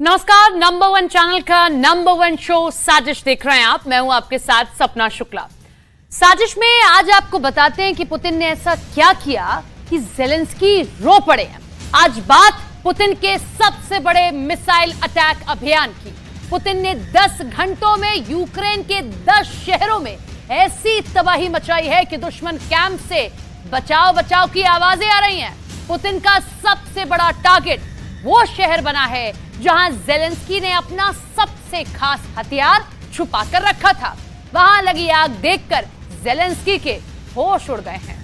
नमस्कार, number one channel का number one show साजिश देख रहे हैं आप। मैं हूं आपके साथ सपना शुक्ला। साजिश में आज आपको बताते हैं कि पुतिन ने ऐसा क्या किया कि ज़ेलेंस्की रो पड़े हैं। आज बात पुतिन के सबसे बड़े मिसाइल अटैक अभियान की। पुतिन ने 10 घंटों में यूक्रेन के 10 शहरों में ऐसी तबाही मचाई है कि दुश्मन कैंप से बचाव बचाव की आवाजें आ रही हैं। पुतिन का सबसे बड़ा टारगेट वो शहर बना है जहां ज़ेलेंस्की ने अपना सबसे खास हथियार छुपा कर रखा था। वहां लगी आग देखकर ज़ेलेंस्की के होश उड़ गए हैं।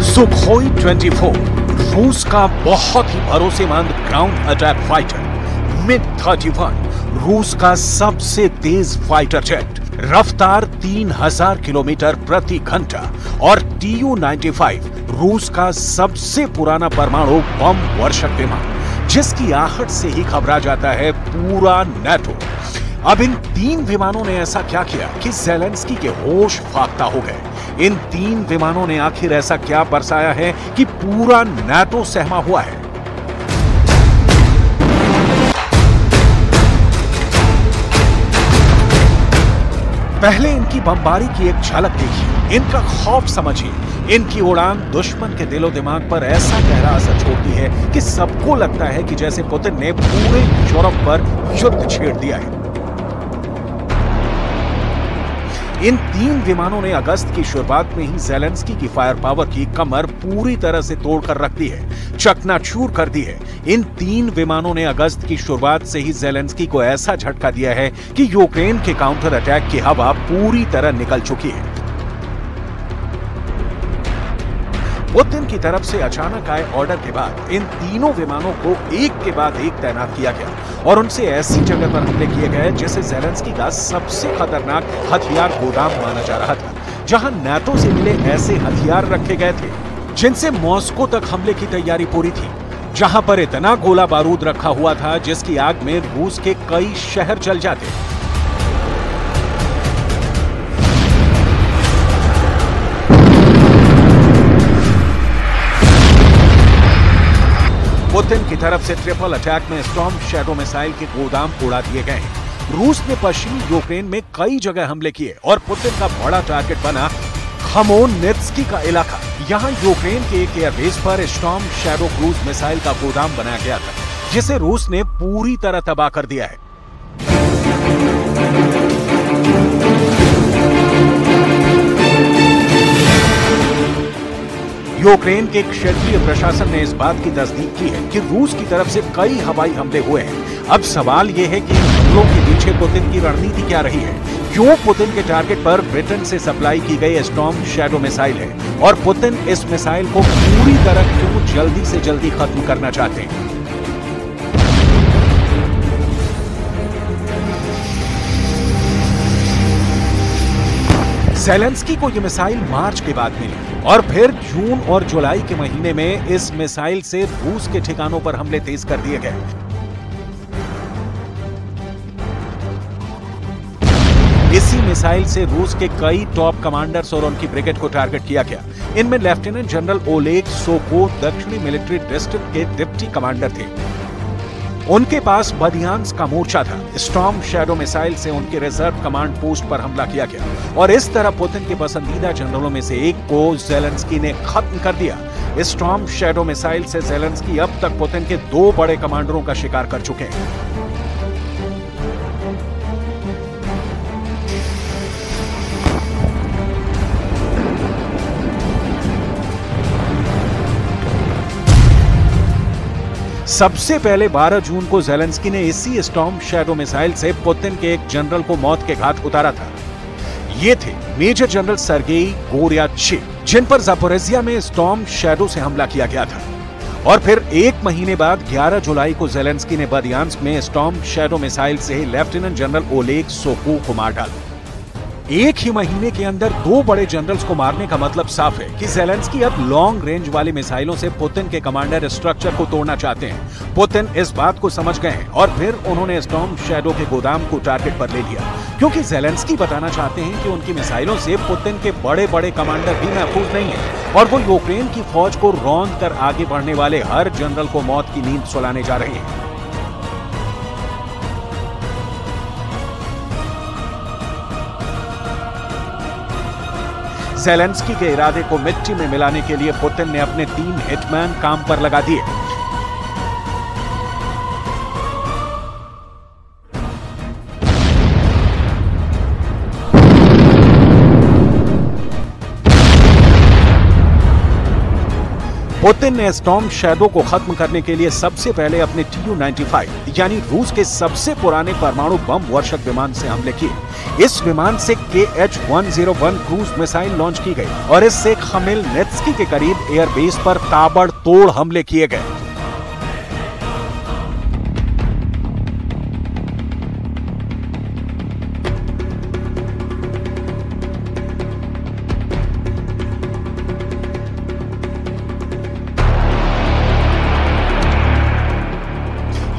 सुखोई 24 रूस का बहुत ही भरोसेमंद ग्राउंड अटैक फाइटर। MiG-31 रूस का सबसे तेज फाइटर जेट, रफ्तार 3000 किलोमीटर प्रति घंटा। और Tu-95 रूस का सबसे पुराना परमाणु बम वर्षक विमान, जिसकी आहट से ही घबरा जाता है पूरा नेटो। अब इन 3 विमानों ने ऐसा क्या किया कि ज़ेलेंस्की के होश फाख्ता हो गए। इन 3 विमानों ने आखिर ऐसा क्या बरसाया है कि पूरा नेटो सहमा हुआ है। पहले इनकी बमबारी की एक झलक देखिए, इनका खौफ समझिए। इनकी उड़ान दुश्मन के दिलो दिमाग पर ऐसा गहरा असर छोड़ती है कि सबको लगता है कि जैसे पुतिन ने पूरे यूरोप पर युद्ध छेड़ दिया है। इन 3 विमानों ने अगस्त की शुरुआत में ही ज़ेलेंस्की की फायर पावर की कमर पूरी तरह से तोड़कर रख दी है, चकनाचूर कर दी है। इन 3 विमानों ने अगस्त की शुरुआत से ही ज़ेलेंस्की को ऐसा झटका दिया है कि यूक्रेन के काउंटर अटैक की हवा पूरी तरह निकल चुकी है। पुतिन की तरफ से अचानक आए ऑर्डर के बाद इन तीनों विमानों को एक के बाद एक तैनात किया गया और उनसे ऐसी जगह पर हमले किए गए जिसे ज़ेलेंस्की का सबसे खतरनाक हथियार गोदाम माना जा रहा था, जहां नाटो से मिले ऐसे हथियार रखे गए थे जिनसे मॉस्को तक हमले की तैयारी पूरी थी, जहां पर इतना गोला बारूद रखा हुआ था जिसकी आग में रूस के कई शहर जल जाते। पुतिन की तरफ से ट्रिपल अटैक में स्टॉर्म शैडो मिसाइल के गोदाम उड़ा दिए गए हैं। रूस ने पश्चिमी यूक्रेन में कई जगह हमले किए और पुतिन का बड़ा टारगेट बना खमेलनित्स्की का इलाका। यहां यूक्रेन के एक एयरबेस पर स्टॉर्म शैडो क्रूज मिसाइल का गोदाम बनाया गया था, जिसे रूस ने पूरी तरह तबाह कर दिया है। यूक्रेन के क्षेत्रीय प्रशासन ने इस बात की तस्दीक की है कि रूस की तरफ से कई हवाई हमले हुए हैं। अब सवाल यह है कि इन हमलों के पीछे पुतिन की रणनीति क्या रही है। क्यों पुतिन के टारगेट पर ब्रिटेन से सप्लाई की गई स्टॉर्म शैडो मिसाइल है और पुतिन इस मिसाइल को पूरी तरह क्यों जल्दी से जल्दी खत्म करना चाहते हैं। ज़ेलेंस्की को यह मिसाइल मार्च के बाद मिली और फिर जून और जुलाई के महीने में इस मिसाइल से रूस के ठिकानों पर हमले तेज कर दिए गए। इसी मिसाइल से रूस के कई टॉप कमांडर्स और उनकी ब्रिगेड को टारगेट किया गया। इनमें लेफ्टिनेंट जनरल ओलेग सोको दक्षिणी मिलिट्री डिस्ट्रिक्ट के डिप्टी कमांडर थे। उनके पास बदियांस्क का मोर्चा था। स्टॉर्म शैडो मिसाइल से उनके रिजर्व कमांड पोस्ट पर हमला किया गया और इस तरह पुतिन के पसंदीदा जनरलों में से एक को ज़ेलेंस्की ने खत्म कर दिया। स्टॉर्म शैडो मिसाइल से ज़ेलेंस्की अब तक पुतिन के 2 बड़े कमांडरों का शिकार कर चुके हैं। सबसे पहले 12 जून को ज़ेलेंस्की ने इसी स्टॉर्म शैडो मिसाइल से पुतिन के एक जनरल को मौत के घाट उतारा था। ये थे मेजर जनरल सर्गेई गोर्याचेव, जिन पर ज़ापोरिज़िया में स्टॉर्म शैडो से हमला किया गया था। और फिर 1 महीने बाद 11 जुलाई को ज़ेलेंस्की ने बदियांस्क में स्टॉर्म शैडो मिसाइल से लेफ्टिनेंट जनरल ओलेग सोको को मार डाला। एक ही महीने के अंदर 2 बड़े जनरल्स को मारने का मतलब साफ है कि ज़ेलेंस्की अब लॉन्ग रेंज वाली मिसाइलों से पुतिन के कमांडर स्ट्रक्चर को तोड़ना चाहते हैं। पुतिन इस बात को समझ गए हैं और फिर उन्होंने स्टॉर्म शैडो के गोदाम को टारगेट पर ले लिया, क्योंकि ज़ेलेंस्की बताना चाहते हैं कि उनकी मिसाइलों से पुतिन के बड़े बड़े कमांडर भी महफूज नहीं है और वो यूक्रेन की फौज को रौंद कर आगे बढ़ने वाले हर जनरल को मौत की नींद सुलाने जा रहे हैं। ज़ेलेंस्की के इरादे को मिट्टी में मिलाने के लिए पुतिन ने अपने 3 हिटमैन काम पर लगा दिए। पुतिन ने स्टॉर्म शैडो को खत्म करने के लिए सबसे पहले अपने Tu-95 यानी रूस के सबसे पुराने परमाणु बम वर्षक विमान से हमले किए। इस विमान से KH-101 क्रूज मिसाइल लॉन्च की गई और इससे खमेलनित्स्की के करीब एयरबेस पर ताबड़तोड़ हमले किए गए।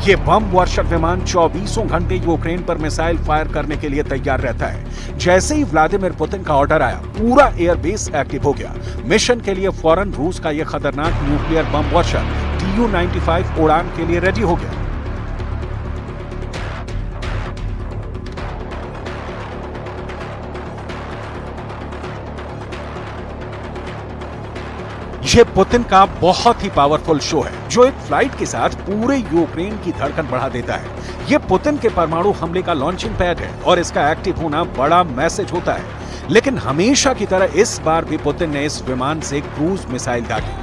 ये बम वर्षक विमान 24 घंटे यूक्रेन पर मिसाइल फायर करने के लिए तैयार रहता है। जैसे ही व्लादिमीर पुतिन का ऑर्डर आया, पूरा एयरबेस एक्टिव हो गया। मिशन के लिए फौरन रूस का यह खतरनाक न्यूक्लियर बम वर्षक Tu-95 उड़ान के लिए रेडी हो गया। ये पुतिन का बहुत ही पावरफुल शो है जो एक फ्लाइट के साथ पूरे यूक्रेन की धड़कन बढ़ा देता है। ये पुतिन के परमाणु हमले का लॉन्चिंग पैड है और इसका एक्टिव होना बड़ा मैसेज होता है। लेकिन हमेशा की तरह इस बार भी पुतिन ने इस विमान से क्रूज मिसाइल दागी।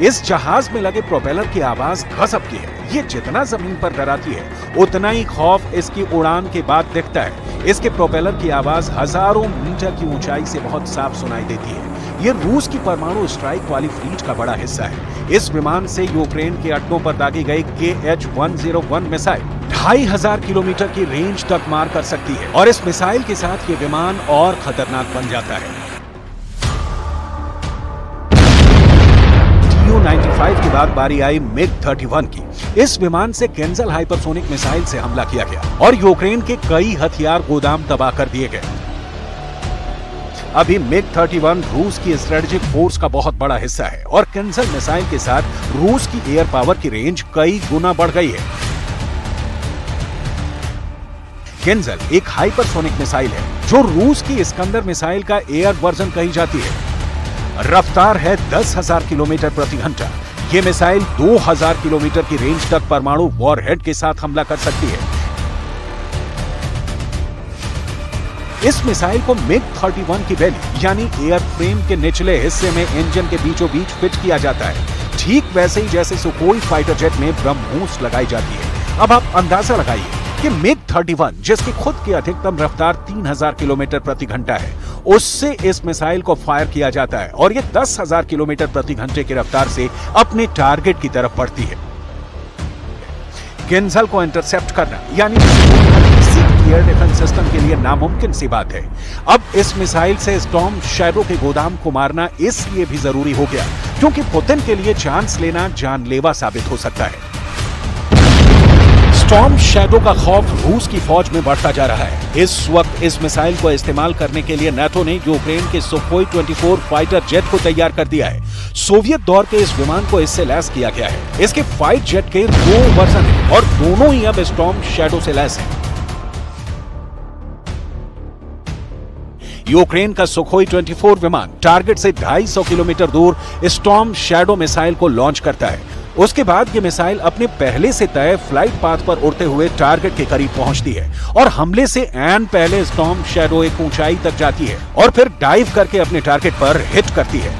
इस जहाज में लगे प्रोपेलर की आवाज गजब की है। ये जितना जमीन पर डराती है, उतना ही खौफ इसकी उड़ान के बाद दिखता है। इसके प्रोपेलर की आवाज हजारों मीटर की ऊंचाई से बहुत साफ सुनाई देती है। ये रूस की परमाणु स्ट्राइक वाली फ्लीट का बड़ा हिस्सा है। इस विमान से यूक्रेन के अड्डों पर दागी गई KH-101 मिसाइल 2500 किलोमीटर की रेंज तक मार कर सकती है और इस मिसाइल के साथ ये विमान और खतरनाक बन जाता है। Tu-95 के बाद बारी आई MiG-31 की। इस विमान से केंजल हाइपरसोनिक मिसाइल से हमला किया गया और यूक्रेन के कई हथियार गोदाम तबाह कर दिए गए। अभी MiG-31 रूस की स्ट्रेटेजिक फोर्स का बहुत बड़ा हिस्सा है और केंजल मिसाइल के साथ रूस की एयर पावर की रेंज कई गुना बढ़ गई है। केंजल एक हाइपरसोनिक मिसाइल है जो रूस की इस्कंदर मिसाइल का एयर वर्जन कही जाती है। रफ्तार है 10,000 किलोमीटर प्रति घंटा। ये मिसाइल 2000 किलोमीटर की रेंज तक परमाणु वॉरहेड के साथ हमला कर सकती है। इस मिसाइल को MiG-31 की बेली यानी एयरफ्रेम के निचले हिस्से में इंजन के बीचों बीच फिट किया जाता है, ठीक वैसे ही जैसे सुखोई फाइटर जेट में ब्रह्मोस लगाई जाती है। अब आप अंदाजा लगाइए कि MiG-31 जिसकी खुद की अधिकतम रफ्तार 3000 किलोमीटर प्रति घंटा है, उससे इस मिसाइल को फायर किया जाता है और ये 10,000 किलोमीटर प्रति घंटे की रफ्तार से अपने टारगेट की तरफ बढ़ती है। केंजल को इंटरसेप्ट करना यानी एयर डिफेंस सिस्टम के लिए नामुमकिन सी बात है। अब इस मिसाइल से स्टॉर्म शैडो के गोदाम को मारना इसलिए भी जरूरी हो गया क्योंकि पुतिन के लिए चांस लेना जानलेवा साबित हो सकता है। स्टॉर्म शैडो का खौफ रूस की फौज में बढ़ता जा रहा है। इस वक्त इस मिसाइल को इस्तेमाल करने के लिए नाटो ने यूक्रेन के सुखोई 24 फाइटर जेट को तैयार कर दिया है। सोवियत दौर के इस विमान को इससे लैस किया गया है। इसके फाइट जेट के 2 वर्जन हैं और दोनों ही अब स्टॉर्म शैडो से लैस हैं। यूक्रेन का सुखोई 24 विमान टारगेट से 250 किलोमीटर दूर स्टॉर्म शैडो मिसाइल को लॉन्च करता है। उसके बाद ये मिसाइल अपने पहले से तय फ्लाइट पाथ पर उड़ते हुए टारगेट के करीब पहुंचती है और हमले से ऐन पहले स्टॉर्म शैडो एक ऊंचाई तक जाती है और फिर डाइव करके अपने टारगेट पर हिट करती है।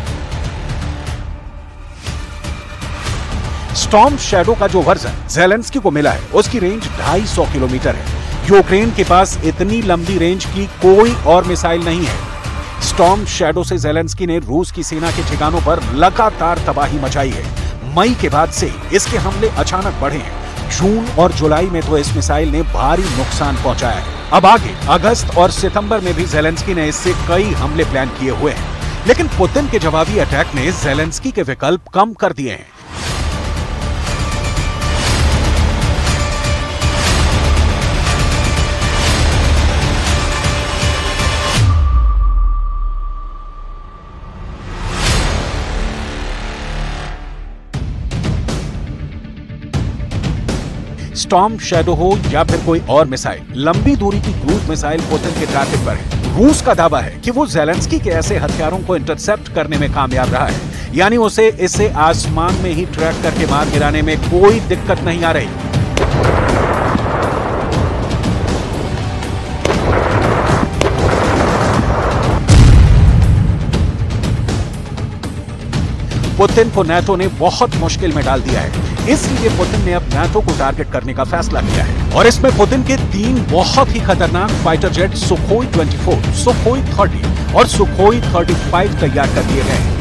स्टॉर्म शैडो का जो वर्जन ज़ेलेंस्की को मिला है उसकी रेंज 250 किलोमीटर है। यूक्रेन के पास इतनी लंबी रेंज की कोई और मिसाइल नहीं है। स्टॉर्म शैडो से ज़ेलेंस्की ने रूस की सेना के ठिकानों पर लगातार तबाही मचाई है। मई के बाद से इसके हमले अचानक बढ़े हैं। जून और जुलाई में तो इस मिसाइल ने भारी नुकसान पहुंचाया है। अब आगे अगस्त और सितंबर में भी ज़ेलेंस्की ने इससे कई हमले प्लान किए हुए हैं, लेकिन पुतिन के जवाबी अटैक ने ज़ेलेंस्की के विकल्प कम कर दिए हैं। स्टॉर्म शैडो हो या फिर कोई और मिसाइल, लंबी दूरी की क्रूज मिसाइल पुतिन के टारगेट पर है। रूस का दावा है कि वो ज़ेलेंस्की के ऐसे हथियारों को इंटरसेप्ट करने में कामयाब रहा है, यानी उसे इसे आसमान में ही ट्रैक करके मार गिराने में कोई दिक्कत नहीं आ रही। पुतिन को नाटो ने बहुत मुश्किल में डाल दिया है, इसलिए पुतिन ने अब नाटो को टारगेट करने का फैसला किया है। और इसमें पुतिन के 3 बहुत ही खतरनाक फाइटर जेट सुखोई 24, सुखोई 30 और सुखोई 35 तैयार कर दिए गए हैं।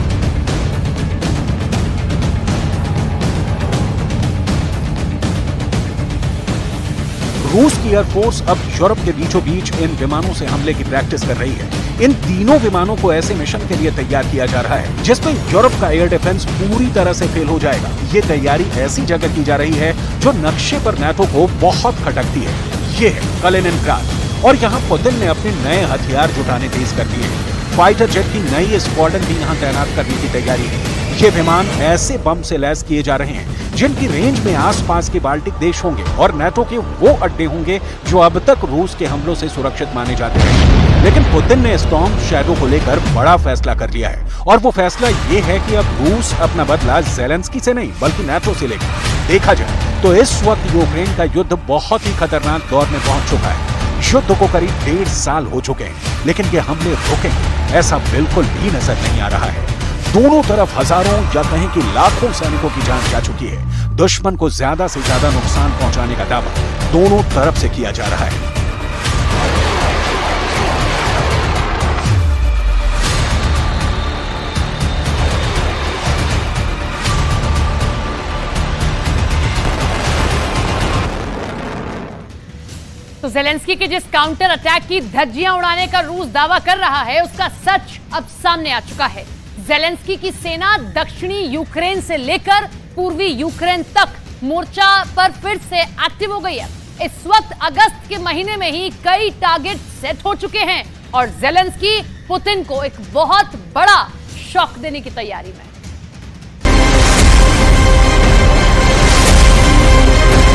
रूस की एयरफोर्स अब यूरोप के बीचों बीच इन विमानों से हमले की प्रैक्टिस कर रही है। इन तीनों विमानों को ऐसे मिशन के लिए तैयार किया जा रहा है जिसमें यूरोप का एयर डिफेंस पूरी तरह से फेल हो जाएगा। ये तैयारी ऐसी जगह की जा रही है जो नक्शे पर नाटो को बहुत खटकती है। ये है कलिनिनग्राड, और यहाँ पुतिन ने अपने नए हथियार जुटाने तेज कर दिए हैं। फाइटर जेट की नई स्क्वाड्रन भी यहाँ तैनात करने की तैयारी है। ये विमान ऐसे बम से लैस किए जा रहे हैं जिनकी रेंज में आसपास के बाल्टिक देश होंगे और नाटो के वो अड्डे होंगे जो अब तक रूस के हमलों से सुरक्षित माने जाते हैं। लेकिन पुतिन ने स्टॉर्म शैडो को लेकर बड़ा फैसला कर लिया है, और वो फैसला ये है कि अब रूस अपना बदला ज़ेलेंस्की से नहीं बल्कि नाटो से लेगा। देखा जाए तो इस वक्त यूक्रेन का युद्ध बहुत ही खतरनाक दौर में पहुंच चुका है। युद्ध को करीब 1.5 साल हो चुके हैं, लेकिन ये हमले रुकेंगे ऐसा बिल्कुल भी नजर नहीं आ रहा है। दोनों तरफ हजारों या कहें कि लाखों सैनिकों की जान जा चुकी है। दुश्मन को ज्यादा से ज्यादा नुकसान पहुंचाने का दावा दोनों तरफ से किया जा रहा है। तो ज़ेलेंस्की के जिस काउंटर अटैक की धज्जियां उड़ाने का रूस दावा कर रहा है, उसका सच अब सामने आ चुका है। ज़ेलेंस्की की सेना दक्षिणी यूक्रेन से लेकर पूर्वी यूक्रेन तक मोर्चा पर फिर से एक्टिव हो गई है। इस वक्त अगस्त के महीने में ही कई टारगेट सेट हो चुके हैं और ज़ेलेंस्की पुतिन को एक बहुत बड़ा शॉक देने की तैयारी में है।